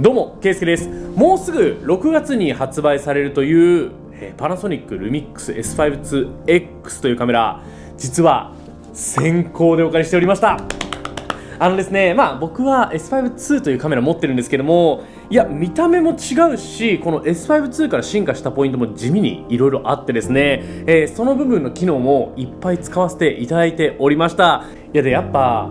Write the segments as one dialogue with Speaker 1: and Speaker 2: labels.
Speaker 1: どうも、ケイスケです。もうすぐ6月に発売されるという、パナソニックルミックス S5-2X というカメラ、実は先行でお借りしておりました。ですね、僕は S5-2 というカメラ持ってるんですけども、いや、見た目も違うし、この S5-2 から進化したポイントも地味にいろいろあってですね、その部分の機能もいっぱい使わせていただいておりました。いや、で、やっぱ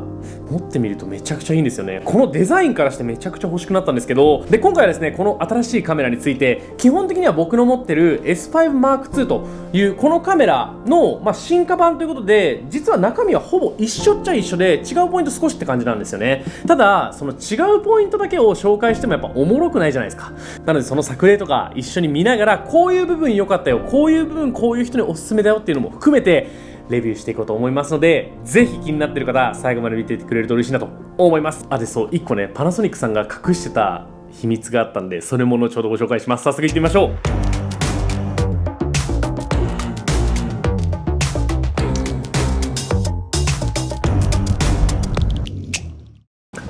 Speaker 1: 持ってみるとめちゃくちゃいいんですよね。このデザインからしてめちゃくちゃ欲しくなったんですけど、で、今回はですね、この新しいカメラについて、基本的には僕の持ってる S5M2 というこのカメラの、進化版ということで、実は中身はほぼ一緒っちゃ一緒で、違うポイント少しって感じなんですよね。ただ、その違うポイントだけを紹介してもやっぱおもろくないじゃないですか。なのでその作例とか一緒に見ながら、こういう部分良かったよ、こういう部分こういう人におすすめだよっていうのも含めて、レビューしていこうと思いますので、ぜひ気になっている方、最後まで見ていてくれると嬉しいなと思います。で、そう、1個ね、パナソニックさんが隠してた秘密があったんで、それも後ほどご紹介します。早速行ってみましょう。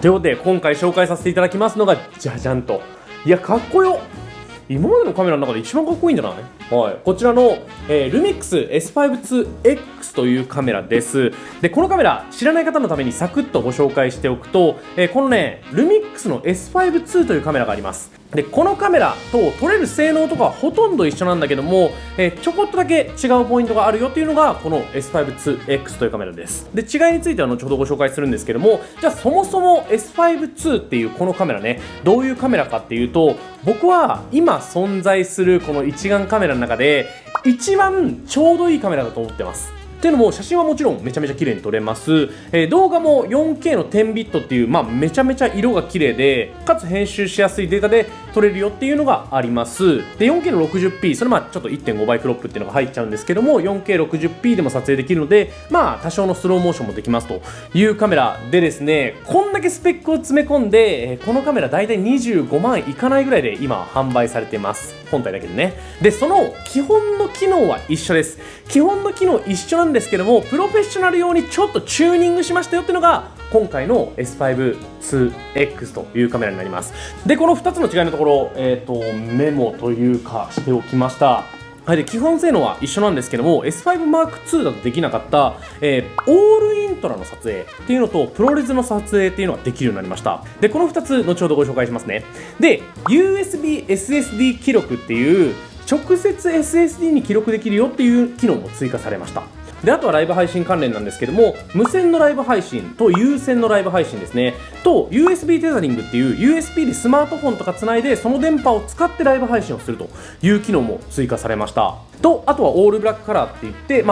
Speaker 1: ということで、今回紹介させていただきますのが、じゃじゃんと。いや、かっこよ。今までのカメラの中で一番かっこいいんじゃない？はい、こちらの、ルミックス S5-2X というカメラです。で、このカメラ知らない方のためにサクッとご紹介しておくと、このね、ルミックスの S5-2 というカメラがあります。で、このカメラと撮れる性能とかはほとんど一緒なんだけども、ちょこっとだけ違うポイントがあるよっていうのがこの S5-2X というカメラです。で、違いについては後ほどご紹介するんですけども、じゃあそもそも S5-2 っていうこのカメラね、どういうカメラかっていうと、僕は今存在するこの一眼カメラの中で一番ちょうどいいカメラだと思ってます。っていうのも、写真はもちろんめちゃめちゃ綺麗に撮れます。動画も 4K の10ビットっていう、めちゃめちゃ色が綺麗で、かつ編集しやすいデータで撮れるよっていうのがあります。で、4K の 60p、それちょっと 1.5 倍クロップっていうのが入っちゃうんですけども、4K60p でも撮影できるので、多少のスローモーションもできますというカメラでですね、こんだけスペックを詰め込んで、このカメラだいたい25万いかないぐらいで今販売されてます。本体だけでね。で、その基本の機能は一緒です。基本の機能一緒なんですけども、プロフェッショナル用にちょっとチューニングしましたよっていうのが今回の S5-2X というカメラになります。で、この2つの違いのところ、メモというかしておきました。はい、で、基本性能は一緒なんですけども、 S5M2 だとできなかった、オールイントラの撮影っていうのとプロレスの撮影っていうのができるようになりました。で、この2つ後ほどご紹介しますね。で、 USB SSD 記録っていう直接 SSD に記録できるよっていう機能も追加されました。で、あとはライブ配信関連なんですけども、無線のライブ配信と有線のライブ配信ですね、と USB テザリングっていう USB でスマートフォンとかつないでその電波を使ってライブ配信をするという機能も追加されました。と、あとはオールブラックカラーって言って、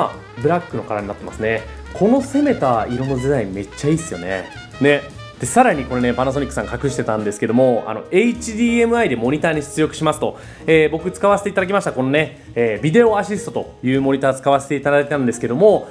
Speaker 1: ブラックのカラーになってますね。この攻めた色のデザインめっちゃいいっすよね。で、さらにこれね、パナソニックさん隠してたんですけども、HDMI でモニターに出力しますと、僕使わせていただきましたこのね、ビデオアシストというモニター使わせていただいたんですけども、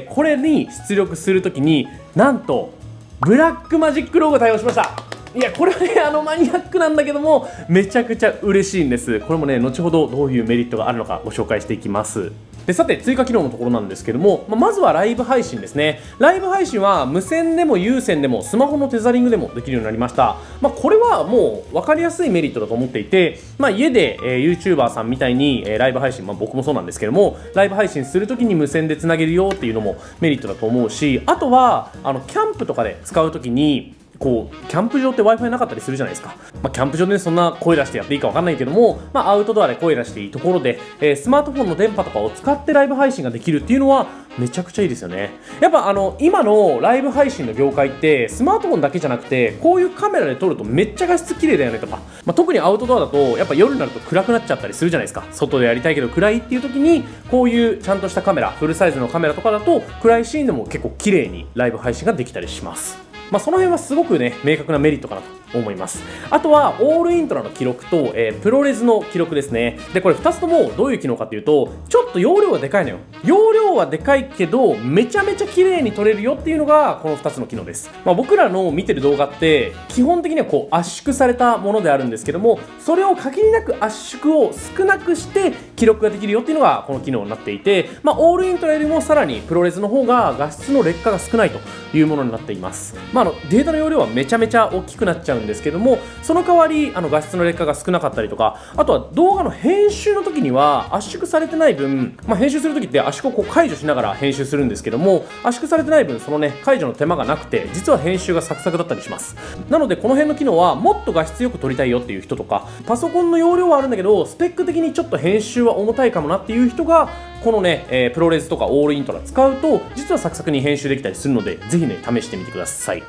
Speaker 1: これに出力するときになんとブラックマジックロゴ対応しました。いや、これはね、マニアックなんだけどもめちゃくちゃ嬉しいんです。これもね、後ほどどういうメリットがあるのかご紹介していきます。で、さて追加機能のところなんですけども、まずはライブ配信ですね。ライブ配信は無線でも有線でもスマホのテザリングでもできるようになりました。これはもう分かりやすいメリットだと思っていて、家で、YouTuber さんみたいに、ライブ配信、僕もそうなんですけども、ライブ配信するときに無線でつなげるよっていうのもメリットだと思うし、あとはキャンプとかで使うときにキャンプ場って Wi-Fi なかったりするじゃないですか。キャンプ場でそんな声出してやっていいか分かんないけども、アウトドアで声出していいところで、スマートフォンの電波とかを使ってライブ配信ができるっていうのはめちゃくちゃいいですよね。やっぱ今のライブ配信の業界ってスマートフォンだけじゃなくて、こういうカメラで撮るとめっちゃ画質綺麗だよねとか、特にアウトドアだとやっぱ夜になると暗くなっちゃったりするじゃないですか。外でやりたいけど暗いっていう時に、こういうちゃんとしたカメラ、フルサイズのカメラとかだと暗いシーンでも結構綺麗にライブ配信ができたりします。その辺はすごくね、明確なメリットかなと思います。あとはオールイントラの記録と、プロレスの記録ですね。で、これ2つともどういう機能かっていうと、ちょっと容量がでかいのよ。容量はでかいけどめちゃめちゃ綺麗に撮れるよっていうのがこの2つの機能です。僕らの見てる動画って基本的には圧縮されたものであるんですけども、それを限りなく圧縮を少なくして記録ができるよっていうのがこの機能になっていて、オールイントラよりもさらにプロレスの方が画質の劣化が少ないというものになっています。データの容量はめちゃめちゃ大きくなっちゃうんですけども、その代わり画質の劣化が少なかったりとか、あとは動画の編集の時には圧縮されてない分、編集する時って圧縮をこう解除しながら編集するんですけども、圧縮されてない分そのね解除の手間がなくて、実は編集がサクサクだったりします。なのでこの辺の機能はもっと画質よく撮りたいよっていう人とか、パソコンの容量はあるんだけどスペック的にちょっと編集は重たいかもなっていう人がこのね、プロレスとかオールイントラ使うと実はサクサクに編集できたりするので、ぜひね試してみてください。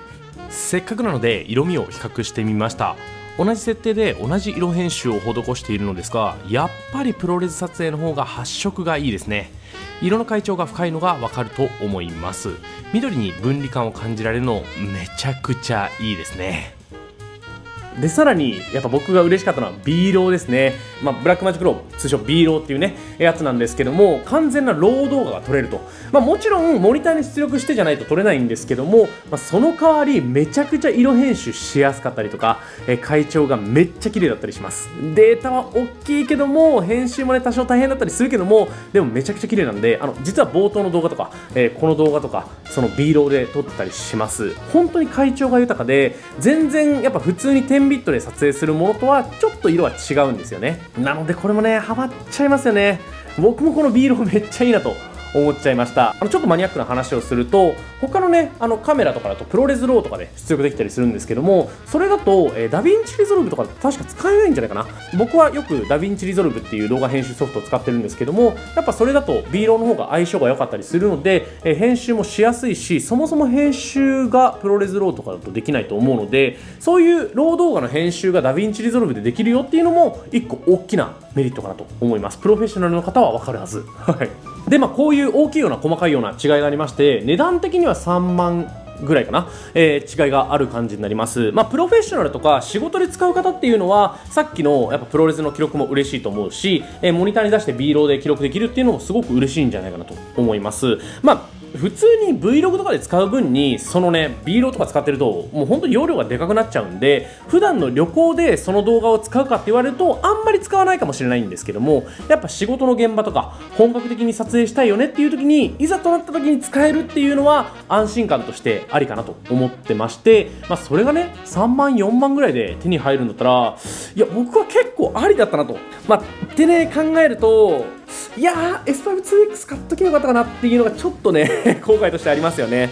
Speaker 1: せっかくなので色味を比較してみました。同じ設定で同じ色編集を施しているのですが、やっぱりプロレス撮影の方が発色がいいですね。色の階調が深いのがわかると思います。緑に分離感を感じられるのめちゃくちゃいいですね。でさらにやっぱ僕が嬉しかったのは B ローですね。ブラックマジックロー、通称 B ローっていうねやつなんですけども、完全なロー動画が撮れると。もちろんモニターに出力してじゃないと撮れないんですけども、その代わりめちゃくちゃ色編集しやすかったりとか、階調がめっちゃ綺麗だったりします。データは大きいけども編集もね多少大変だったりするけども、でもめちゃくちゃ綺麗なんで、実は冒頭の動画とか、この動画とかその B ローで撮ったりします。本当に階調が豊かで、全然やっぱ普通に10ビットで撮影するものとはちょっと色は違うんですよね。なのでこれもねハマっちゃいますよね。僕もこの B ローめっちゃいいなと思っちゃいました。ちょっとマニアックな話をすると、他のねカメラとかだとプロレスローとかで出力できたりするんですけども、それだと、ダヴィンチリゾルブとかだと確か使えないんじゃないかな。僕はよくダヴィンチリゾルブっていう動画編集ソフトを使ってるんですけども、やっぱそれだと B ローの方が相性が良かったりするので、編集もしやすいし、そもそも編集がプロレスローとかだとできないと思うので、そういうロー動画の編集がダヴィンチリゾルブでできるよっていうのも一個大きなメリットかなと思います。プロフェッショナルの方は分かるはず。でこういう大きいような細かいような違いがありまして、値段的には3万ぐらいかな、違いがある感じになります。プロフェッショナルとか仕事で使う方っていうのはさっきのやっぱプロレスの記録も嬉しいと思うし、モニターに出して B ローで記録できるっていうのもすごく嬉しいんじゃないかなと思います。普通に Vlog とかで使う分にそのね B ローとか使ってるともう本当に容量がでかくなっちゃうんで、普段の旅行でその動画を使うかって言われるとあんまり使わないかもしれないんですけども、やっぱ仕事の現場とか本格的に撮影したいよねっていう時に、いざとなった時に使えるっていうのは安心感としてありかなと思ってまして、それがね3万4万ぐらいで手に入るんだったら、いや僕は結構ありだったなと。ってね考えると、いやー S5-2X 買っときゃよかったかなっていうのがちょっとね後悔としてありますよね。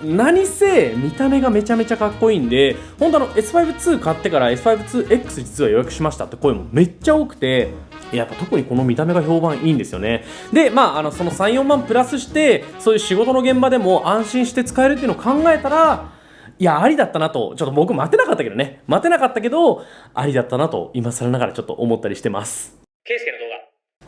Speaker 1: 何せ見た目がめちゃめちゃかっこいいんで、本当S5-2 買ってから S5-2X 実は予約しましたって声もめっちゃ多くて、やっぱ特にこの見た目が評判いいんですよね。でその3、4万プラスしてそういう仕事の現場でも安心して使えるっていうのを考えたら、いやありだったなと、ちょっと僕待てなかったけどありだったなと今更ながらちょっと思ったりしてます。ケイスケの動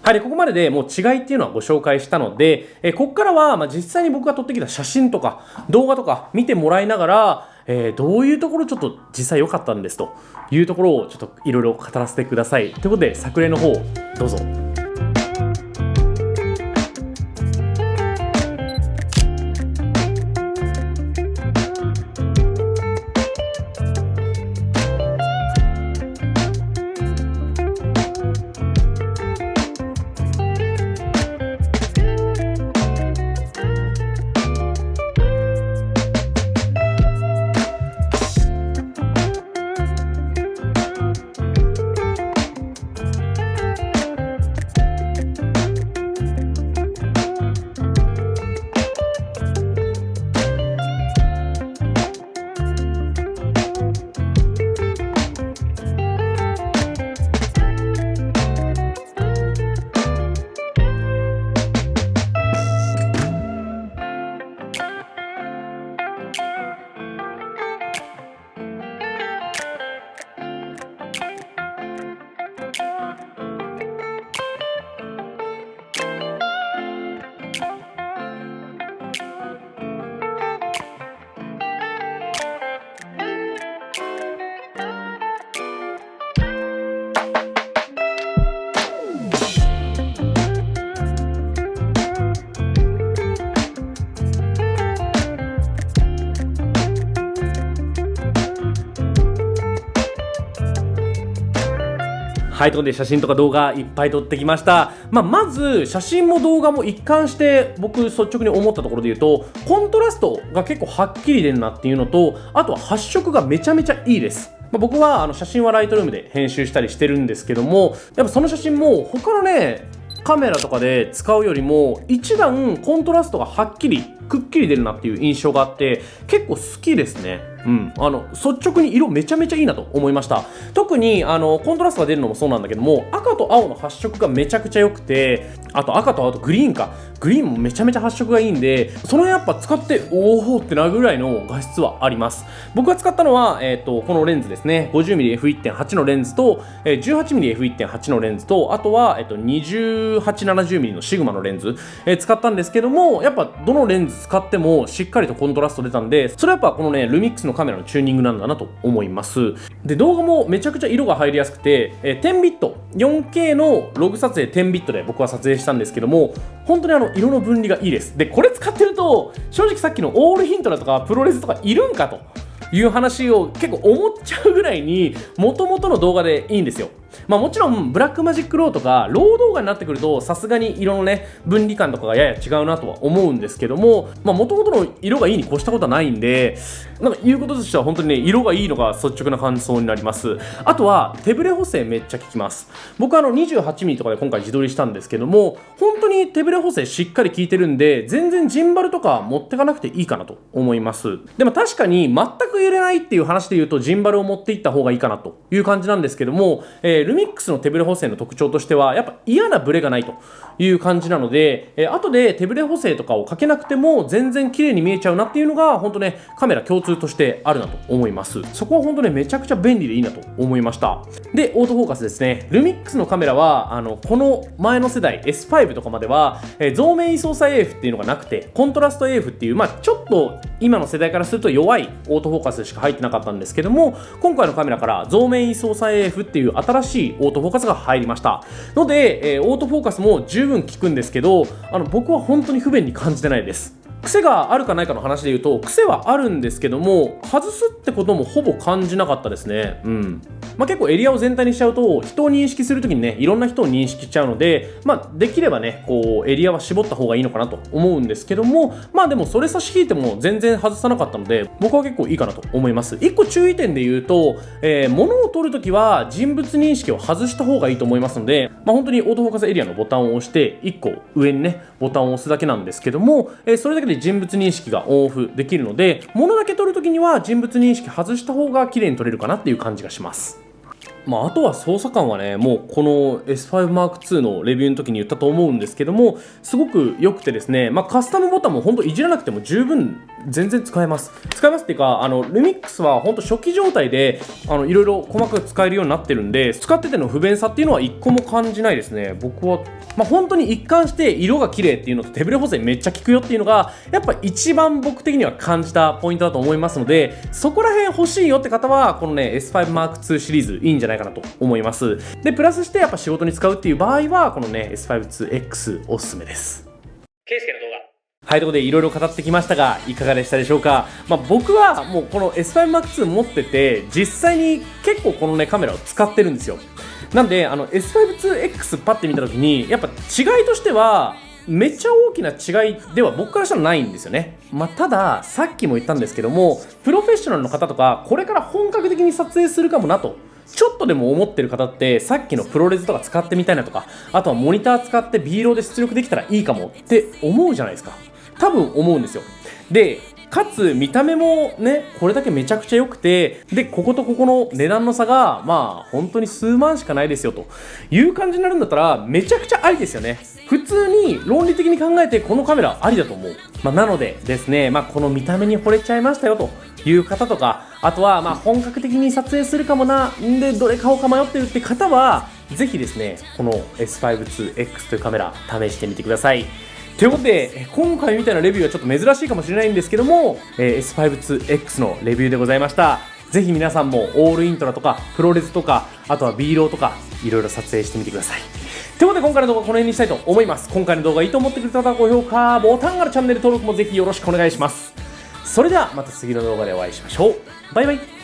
Speaker 1: 画、はい、ここまででもう違いっていうのはご紹介したので、ここからは実際に僕が撮ってきた写真とか動画とか見てもらいながら、どういうところちょっと実際良かったんですというところをちょっといろいろ語らせてください。ということで作例の方どうぞ。はい、ということで写真とか動画いっぱい撮ってきました。まず写真も動画も一貫して僕率直に思ったところで言うと、コントラストが結構はっきり出るなっていうのと、あとは発色がめちゃめちゃいいです。僕は写真はライトルームで編集したりしてるんですけども、やっぱその写真も他のねカメラとかで使うよりも一段コントラストがはっきりくっきり出るなっていう印象があって結構好きですね。率直に色めちゃめちゃいいなと思いました。特にコントラストが出るのもそうなんだけども、赤と青の発色がめちゃくちゃ良くて、あと赤と青とグリーンもめちゃめちゃ発色がいいんで、そのやっぱ使っておおってなるぐらいの画質はあります。僕が使ったのは、このレンズですね。 50mmF1.8 のレンズと、18mmF1.8 のレンズと、あとは、2870mm のシグマのレンズ、使ったんですけども、やっぱどのレンズ使ってもしっかりとコントラスト出たんで、それはやっぱこのねルミックスのカメラのチューニングなんだなと思います。で、動画もめちゃくちゃ色が入りやすくて、10ビット 4K のログ撮影10ビットで僕は撮影したんですけども、本当に色の分離がいいです。で、これ使ってると正直さっきのオールヒントだとかプロレスとかいるんかという話を結構思っちゃうぐらいに元々の動画でいいんですよ。もちろんブラックマジックローとかロー動画になってくるとさすがに色のね分離感とかがやや違うなとは思うんですけども、元々の色がいいに越したことはないんで、なんか言うこととしては本当にね色がいいのが率直な感想になります。あとは手ブレ補正めっちゃ効きます。僕は28mm とかで今回自撮りしたんですけども、本当に手ブレ補正しっかり効いてるんで全然ジンバルとか持ってかなくていいかなと思います。でも確かに全く揺れないっていう話で言うとジンバルを持っていった方がいいかなという感じなんですけども、ルミックスの手ブレ補正の特徴としてはやっぱ嫌なブレがないという感じなので、後で手ブレ補正とかをかけなくても全然綺麗に見えちゃうなっていうのが本当ねカメラ共通としてあるなと思います。そこは本当ねめちゃくちゃ便利でいいなと思いました。で、オートフォーカスですね。ルミックスのカメラはこの前の世代 S5 とかまでは、増面位相差 AF っていうのがなくてコントラスト AF っていうちょっと今の世代からすると弱いオートフォーカスしか入ってなかったんですけども、今回のカメラから増面位相差 AF っていう新しいオートフォーカスが入りましたので、オートフォーカスも十分効くんですけど、僕は本当に不便に感じてないです。癖があるかないかの話で言うと癖はあるんですけども、外すってこともほぼ感じなかったですね。結構エリアを全体にしちゃうと人を認識するときにねいろんな人を認識しちゃうので、できればねこうエリアは絞った方がいいのかなと思うんですけども、でもそれ差し引いても全然外さなかったので僕は結構いいかなと思います。1個注意点で言うと、物を撮るときは人物認識を外した方がいいと思いますので、本当にオートフォーカスエリアのボタンを押して1個上にねボタンを押すだけなんですけども、それだけで人物認識がオンオフできるので、物だけ撮るときには人物認識外した方が綺麗に撮れるかなっていう感じがします。あとは操作感はね、もうこの S5M2 のレビューの時に言ったと思うんですけども、すごく良くてですね、カスタムボタンも本当いじらなくても十分全然使えますっていうか、ルミックスは本当初期状態でいろいろ細かく使えるようになってるんで、使ってての不便さっていうのは一個も感じないですね。僕は本当に一貫して色が綺麗っていうのと手ブレ補正めっちゃ効くよっていうのがやっぱ一番僕的には感じたポイントだと思いますので、そこら辺欲しいよって方はこのね S5M2 シリーズいいんじゃないかなと思います。で、プラスしてやっぱ仕事に使うっていう場合はこのね S5-2X おすすめです。ケイスケの動画、はい、ということでいろいろ語ってきましたがいかがでしたでしょうか。僕はもうこの S5M2 持ってて実際に結構このねカメラを使ってるんですよ。なんでS5-2X パッて見た時にやっぱ違いとしてはめっちゃ大きな違いでは僕からしたらないんですよね。たださっきも言ったんですけども、プロフェッショナルの方とかこれから本格的に撮影するかもなとちょっとでも思ってる方って、さっきのプロレスとか使ってみたいなとか、あとはモニター使って B ローで出力できたらいいかもって思うじゃないですか。多分思うんですよ。で、かつ見た目もねこれだけめちゃくちゃ良くて、でこことここの値段の差が本当に数万しかないですよという感じになるんだったらめちゃくちゃありですよね。普通に論理的に考えてこのカメラありだと思う。なのでですね、この見た目に惚れちゃいましたよという方とか、あとは本格的に撮影するかもなんでどれ買おうか迷ってるって方はぜひですねこの S5-2X というカメラ試してみてください。ということで今回みたいなレビューはちょっと珍しいかもしれないんですけども、S5-2X のレビューでございました。ぜひ皆さんもオールイントラとかプロレスとか、あとは B ローとかいろいろ撮影してみてください。ということで今回の動画はこの辺にしたいと思います。今回の動画いいと思ってくれた方は高評価ボタンがあるチャンネル登録もぜひよろしくお願いします。それではまた次の動画でお会いしましょう。バイバイ。